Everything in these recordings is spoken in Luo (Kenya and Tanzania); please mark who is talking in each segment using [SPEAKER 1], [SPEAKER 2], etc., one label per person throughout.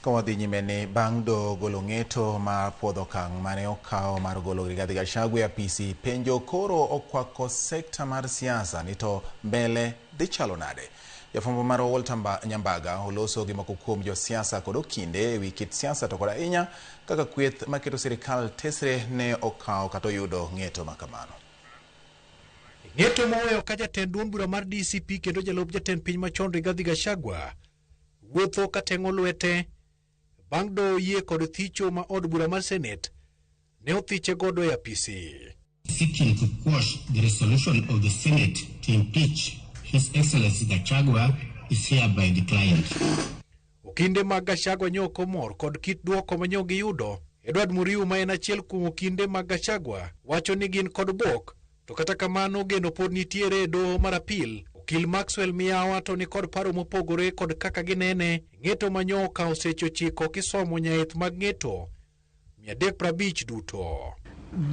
[SPEAKER 1] Kawadhi nyimeni bang' do golo ng'eto mar puodho okang' mane okawo mar golo Rigathi Gachagua e apisi, penjo koro okwako sekta mar siasa ni to mbele dhi chalo nade. Jafwambo mar Walter Nyambaga oloso gi moko kuom josiasa kod okinde ewi kit siasa to kod ahinya kaka kweth maketo sirikal tesre ne okawo kata oyudo ng'eto makamano.
[SPEAKER 2] Ng'eto moweyo ka jatend duond bura mar DCP kendo jalup jatend piny machon Rigathi Gachagua wuotho kateng'o lwete bang' do yie kod thicho ma od bura mar Senate ne othiche godo e apisi.
[SPEAKER 3] Seeking to quash the resolution of the Senate to impeach His Excellency Gachagua is hereby declined.
[SPEAKER 2] Okinde mag Gachagua nyoko mor kod kit duoko manyo giyudo. Edward Muriu ma en achiel kuom okinde mag Gachagua wacho ni gin kod bok, to kata kamano geno pod nitiere e doho mar apil. Okil Maxwell Miyawa to ni kod paro mopogore kod kaka ginene ng'eto manyo okawo seche 9 kisomo nyaeth mag ng'eto 350 duto.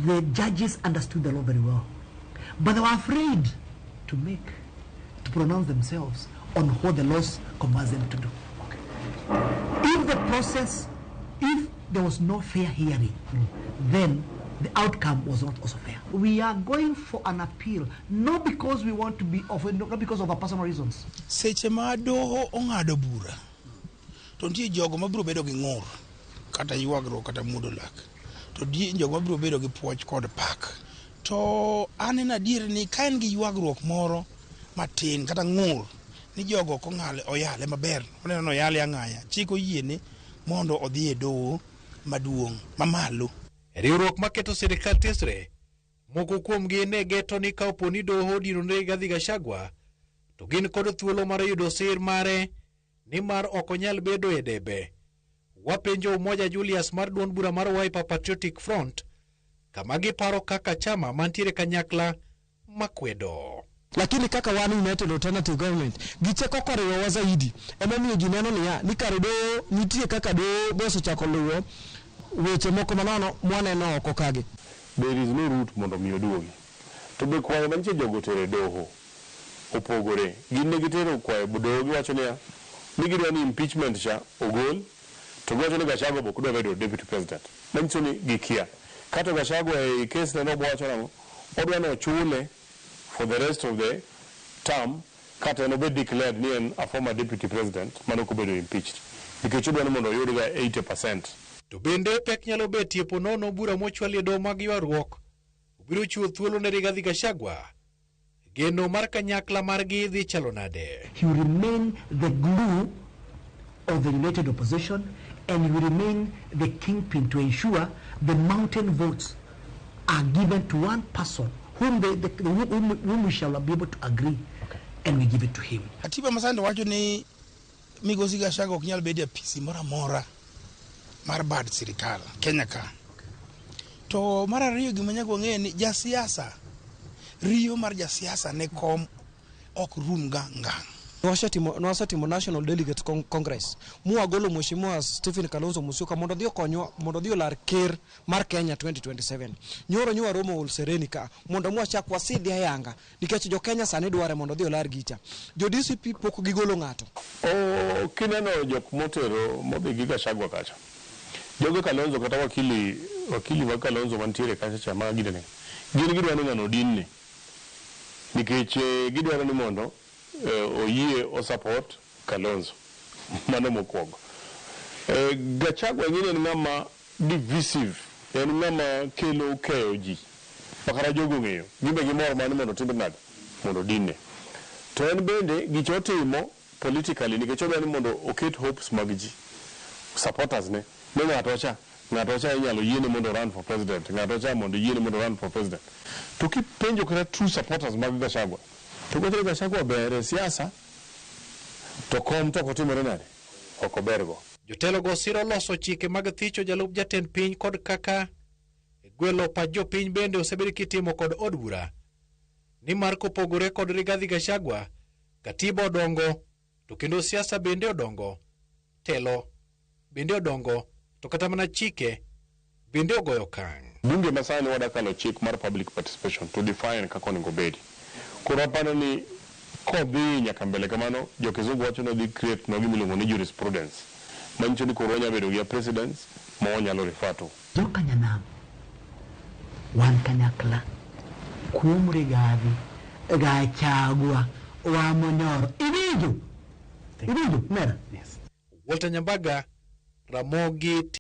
[SPEAKER 4] The judges understood the law very well, but they were afraid to pronounce themselves on what the laws commands them to do. If there was no fair hearing, then the outcome was not also fair. We are going for an appeal, not because we want to be offended, not because of our personal reasons.
[SPEAKER 5] Seche ma doho ong'ado bura, to nitie jogo mabiro bedo gi ng'ur, kata ywagruok kata mudo lak. To jogo mabiro bedo gi puoch kod pak. To an en adier ni ka en gi ywagruok moro matin kata ng'ur, ni jogo kong'ale oyale maber, oneno oyale ang'aya, chik oyiene mondo odhi e doho maduong' mamalo.
[SPEAKER 2] Riwruok maketo sirikal tesre, moko kuomgi ne geto ni ka oponi doho dinone Rigathi Gachagua, to gin kod thuolo mar yudo sir mare ni mar ok onyal bedo e debe. Wapenjo Umoja Julius mar duond bura mar Wiper Patriotic Front kama giparo kaka chama mantiere kanyakla makwedo.
[SPEAKER 6] Lakini kaka wan United Alternative Government gicheko koriwo zaidi emamiyo ji neno ni kare doho nitie kaka doho boso chako luwo weche moko manono mwaneno oko kage.
[SPEAKER 7] There is no route mondo mi oduogi. To be kwayo manche jogo tere doho opogore. Gin ne gitero kwayo doho giwacho ni gidwa ni impeachment cha ogol, to giwacho ni Gachagua bok dwa bedo deputy president. Manyiso ni gikia. Kata Gachagua e case ne no bwacho nango odwa no chule for the rest of the term, kata no be declared ni en a former deputy president mano ko bedo impeached. Nikech odwa ni mondo oyud ga 80%.
[SPEAKER 2] To bende pek nyalo betie ponono bura mochwalie doho mag ywaruok obiro chiwo thuolo ne Rigathi Gachagua. Geno mar kanyakla margi dhi chalo nade.
[SPEAKER 4] He will remain the glue of the united opposition, and he will remain the kingpin to ensure the mountain votes are given to one person whom we shall be able to agree, and we give it to him.
[SPEAKER 5] Atiba Masando wacho ni Migosi Gachagua ok nyal bedo e apisi moro amora mar bad sirikal Kenya ka. To mar ariyo gima nyaka ng'e ni jasiasa, riyo mar jasiasa ne kom ok rum gang.
[SPEAKER 6] Nwasetimo National Delegate Congress. Muagolo Mheshimiwa Stephen Kalonzo Musyoka mondo dhi okonyo mondo dhi olar ker mar Kenya 2027. Nyoro nywa romo ol Serenika mondo mwachak wasidhi ayanga nikech jo Kenya sani dware mondo dhi olar gicha. Jo DCP pok gigolo ng'ato.
[SPEAKER 7] Kineno jok motero modhi gi Gachagua kacha. Jogo Kalonzo kata wakili wa Kalonzo mantiere kacha chama gidene. Gin gidwa ni ng'ano dinne. Nikech gidwaro ni mondo oyie o support Kalonzo. Mano mokwongo. Gachagua ng'ine ni ng'ama divisive. En ng'ama kelo keyo ji. Makara jogo ng'eyo. Gimbe gimoro mani mondo timbe nade. Mondo dinne. To en bende gichotimo politically nikech odwa ni mondo oket hopes mag ji. Supporters ne. Ne ng'ato cha inyalo yiene mondo run for president. Ng'ato cha mondo yiene mondo run for president. To kipenjo kata true supporters mag Gachagua. To gote Gachagua ber siasa. To kom to kotimore nade. Ok obergo.
[SPEAKER 2] Jotelo go siro loso chike mag thicho jalup jatend piny kod kaka gwelo pa jopiny bende osebedo kitimo kod od bura. Ni mar kopogore kod Rigathi Gachagua, katiba odongo, to kendo siasa bende odongo. Telo bende odongo, to kata mana chike bende ogoyo kang'.
[SPEAKER 7] Bunge masani wadakalo chik mar public participation to define kako onego bedi. Koro aparo ni kodhi nyaka mbele kamano jo kizungu wacho no dhi create no gimiluongo ni jurisprudence manyiso ni koro onyalo bedo gi presidents ma onyalo refer to.
[SPEAKER 4] Jokanyanam wan kanyakla kuom Rigathi Gachagua wa Monyoro Iwinjo mera.
[SPEAKER 2] Walter Nyambaga, Ramogi